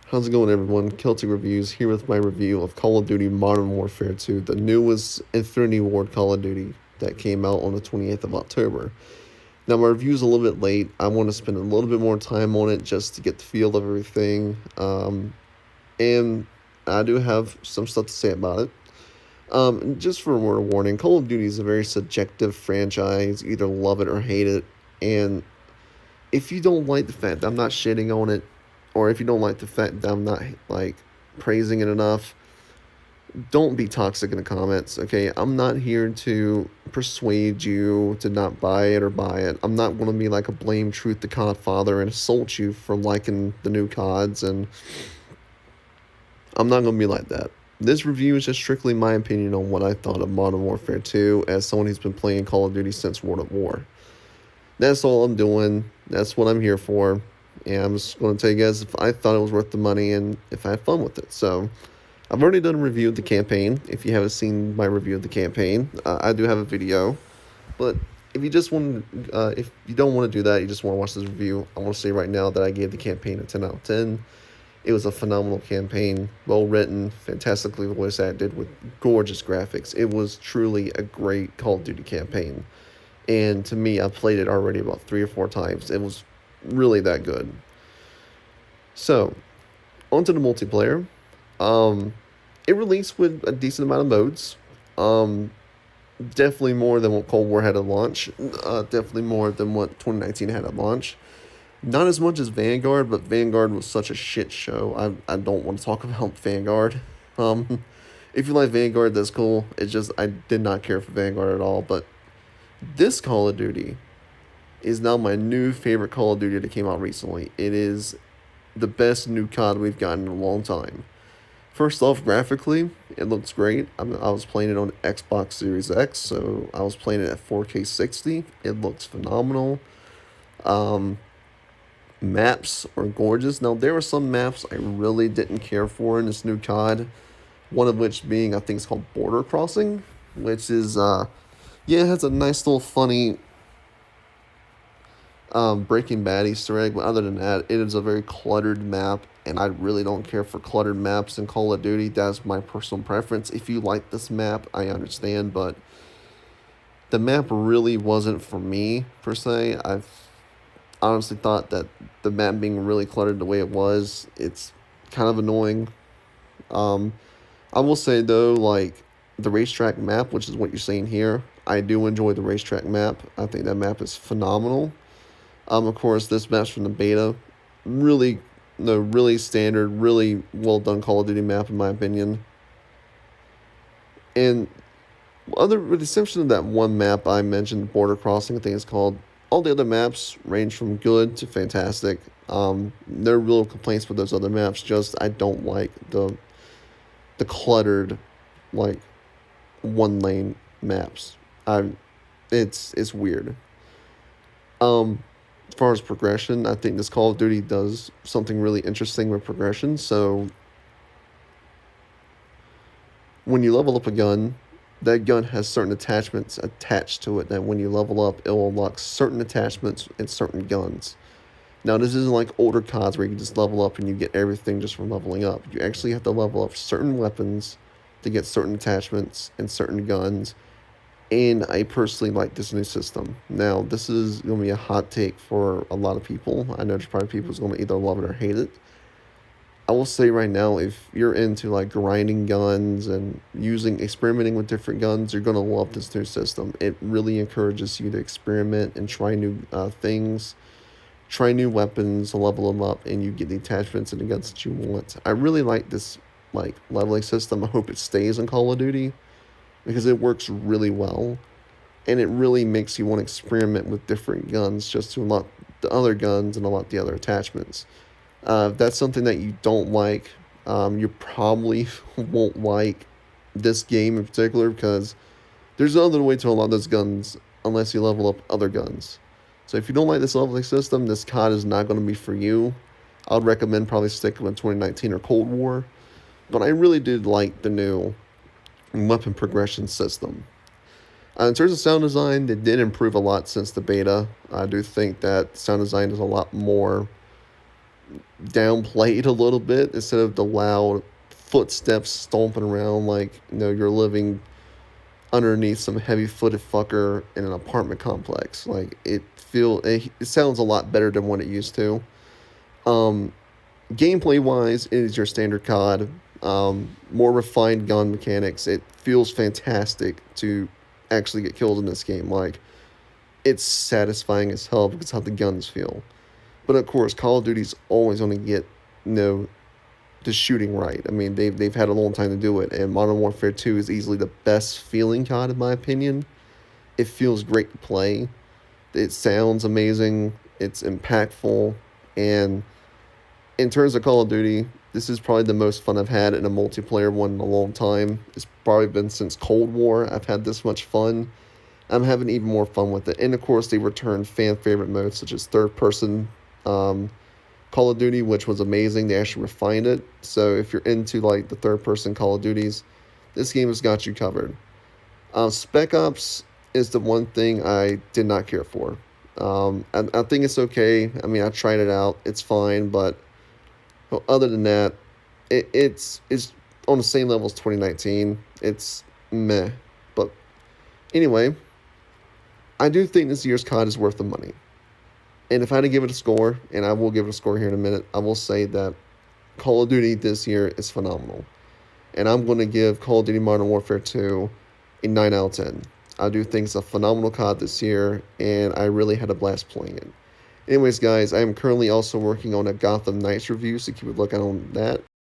How's it going, everyone? Celtic Reviews here with my review of Call of Duty Modern Warfare 2, the newest Infinity Ward Call of Duty that came out on the 28th of October. Now, my review is a little bit late. I want to spend a little bit more time on it just to get the feel of everything. And I do have some stuff to say about it. Just for a word of warning, Call of Duty is a very subjective franchise. You either love it or hate it. And if you don't like the fact that I'm not shitting on it, or if you don't like the fact that I'm not like praising it enough, don't be toxic in the comments, okay? I'm not here to persuade you to not buy it or buy it. I'm not going to be like a blame truth the COD father and assault you for liking the new CODs, and I'm not going to be like that. This review is just strictly my opinion on what I thought of Modern Warfare 2 as someone who's been playing Call of Duty since World at War. That's all I'm doing. That's what I'm here for. And I'm just going to tell you guys if I thought it was worth the money and if I had fun with it. So, I've already done a review of the campaign. If you haven't seen my review of the campaign, I do have a video. But if you just want, if you don't want to do that, you just want to watch this review, I want to say right now that I gave the campaign a 10 out of 10. It was a phenomenal campaign, well written, fantastically voice acted, with gorgeous graphics. It was truly a great Call of Duty campaign. And to me, I played it already about 3 or 4 times. It was really that good. So, onto the multiplayer. It released with a decent amount of modes. Um, Definitely more than what Cold War had at launch. Definitely more than what 2019 had at launch. Not as much as Vanguard, but Vanguard was such a shit show. I don't want to talk about Vanguard. Um, if you like Vanguard, that's cool. It's just I did not care for Vanguard at all. But this Call of Duty is now my new favorite Call of Duty that came out recently. It is the best new COD we've gotten in a long time. First off, graphically, it looks great. I was playing it on Xbox Series X, so I was playing it at 4K 60. It looks phenomenal. Um, Maps are gorgeous. Now, there were some maps I really didn't care for in this new COD. One of which being, I think it's called Border Crossing, which is, yeah, it has a nice little funny Breaking Bad Easter egg, but other than that, it is a very cluttered map, and I really don't care for cluttered maps in Call of Duty. That's my personal preference. If you like this map, I understand, but the map really wasn't for me, per se. I've honestly thought that the map being really cluttered the way it was, it's kind of annoying. Um, I will say, though, like, the racetrack map, which is what you're seeing here, I do enjoy the racetrack map. I think that map is phenomenal. Of course, this map's from the beta. Really, no, really standard, really well done Call of Duty map, in my opinion. And with the exception of that one map I mentioned, Border Crossing, I think it's called, all the other maps range from good to fantastic. No real complaints with those other maps, just I don't like the cluttered, like, one lane maps. It's weird. As far as progression, I think this Call of Duty does something really interesting with progression. So when you level up a gun, that gun has certain attachments attached to it that when you level up, it will unlock certain attachments and certain guns. Now, this isn't like older CODs where you can just level up and you get everything just from leveling up. You actually have to level up certain weapons to get certain attachments and certain guns. And I personally like this new system. Now, this is going to be a hot take for a lot of people. I know there's probably people who's going to either love it or hate it. I will say right now, if you're into like grinding guns and experimenting with different guns, you're going to love this new system. It really encourages you to experiment and try new things, try new weapons, level them up, and you get the attachments and the guns that you want. I really like this like leveling system. I hope it stays in Call of Duty, because it works really well, and it really makes you want to experiment with different guns just to unlock the other guns and unlock the other attachments. If that's something that you don't like, you probably won't like this game in particular, because there's no other way to unlock those guns unless you level up other guns. So if you don't like this leveling system, this COD is not going to be for you. I would recommend probably sticking with 2019 or Cold War, but I really did like the new weapon progression system. In terms of sound design, they did improve a lot since the beta. I do think that sound design is a lot more downplayed a little bit instead of the loud footsteps stomping around like you're living underneath some heavy-footed fucker in an apartment complex. Like it sounds a lot better than what it used to. Um, Gameplay wise, it is your standard COD. More refined gun mechanics. It feels fantastic to actually get killed in this game. Like it's satisfying as hell because how the guns feel. But of course, Call of Duty's always going to get you know the shooting right. I mean, they've had a long time to do it, and Modern Warfare 2 is easily the best feeling COD in my opinion. It feels great to play. It sounds amazing. It's impactful, and in terms of Call of Duty, this is probably the most fun I've had in a multiplayer one in a long time. It's probably been since Cold War I've had this much fun. I'm having even more fun with it. And of course, they returned fan favorite modes such as third person Call of Duty, which was amazing. They actually refined it. So if you're into like the third person Call of Duties, this game has got you covered. Spec Ops is the one thing I did not care for. I think it's okay. I mean, I tried it out. It's fine, but well, other than that, it's on the same level as 2019. It's meh. But anyway, I do think this year's COD is worth the money. And if I had to give it a score, and I will give it a score here in a minute, I will say that Call of Duty this year is phenomenal. And I'm going to give Call of Duty Modern Warfare 2 a 9 out of 10. I do think it's a phenomenal COD this year, and I really had a blast playing it. Anyways, guys, I am currently also working on a Gotham Knights review, so keep a lookout on that.